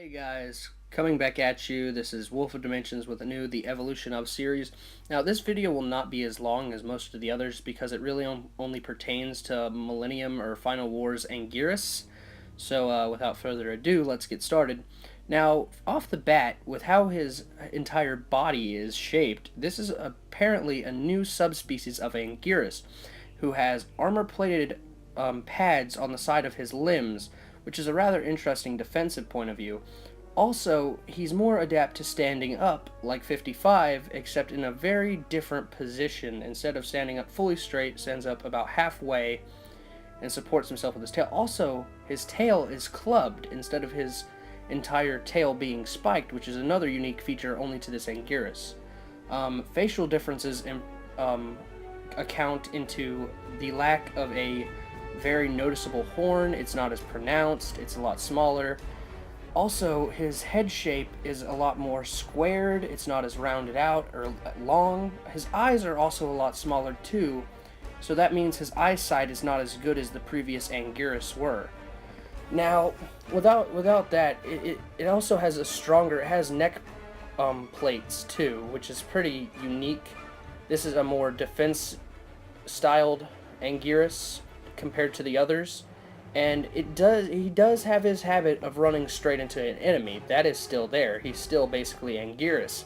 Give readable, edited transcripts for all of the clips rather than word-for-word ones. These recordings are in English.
Hey guys, coming back at you. This is Wolf of Dimensions with a new The Evolution of series. Now this video will not be as long as most of the others because it really only pertains to Millennium or Final Wars Anguirus. So without further ado, let's get started. Now, off the bat, with how his entire body is shaped, this is apparently a new subspecies of Anguirus, who has armor-plated pads on the side of his limbs, which is a rather interesting defensive point of view. Also, he's more adept to standing up, like 55, except in a very different position. Instead of standing up fully straight, stands up about halfway and supports himself with his tail. Also, his tail is clubbed instead of his entire tail being spiked, which is another unique feature only to this Anguirus. Facial differences account into the lack of a very noticeable horn. It's not as pronounced, it's a lot smaller. Also, his head shape is a lot more squared, it's not as rounded out or long. His eyes are also a lot smaller too, so that means his eyesight is not as good as the previous Anguirus were. Now, without that, it also has it has neck plates too, which is pretty unique. This is a more defense styled Anguirus compared to the others, and he does have his habit of running straight into an enemy. That is still there. He's still basically Anguirus,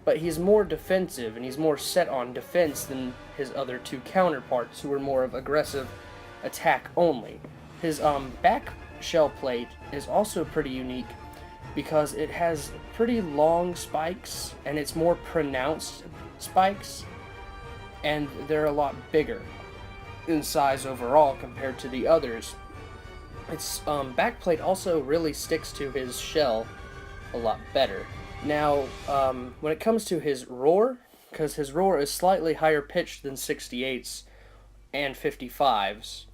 but he's more defensive and he's more set on defense than his other two counterparts, who are more of aggressive attack only. His back shell plate is also pretty unique because it has pretty long spikes and it's more pronounced spikes, and they're a lot bigger in size overall compared to the others. Its backplate also really sticks to his shell a lot better. Now, when it comes to his roar, because his roar is slightly higher pitched than 68s and 55s,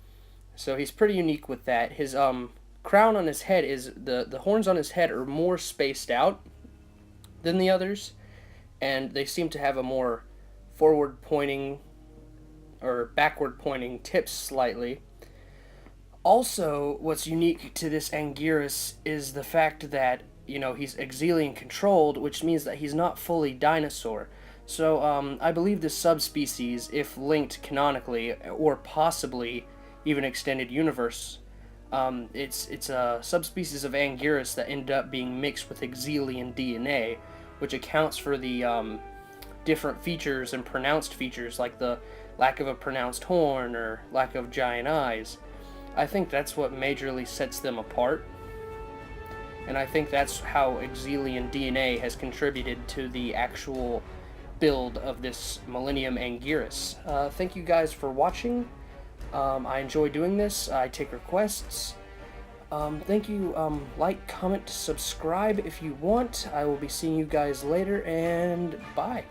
so he's pretty unique with that. His crown on his head is, the horns on his head are more spaced out than the others, and they seem to have a more forward pointing or backward pointing tips slightly. Also, what's unique to this Anguirus is the fact that, he's Exilian controlled, which means that he's not fully dinosaur. So, I believe this subspecies, if linked canonically, or possibly even extended universe, it's a subspecies of Anguirus that ended up being mixed with Exilian DNA, which accounts for the different features and pronounced features, like the lack of a pronounced horn or lack of giant eyes. I think that's what majorly sets them apart, and I think that's how Exilian DNA has contributed to the actual build of this Millennium Anguirus. Thank you guys for watching. I enjoy doing this. I take requests. Thank you. Like, comment, subscribe if you want. I will be seeing you guys later, and bye.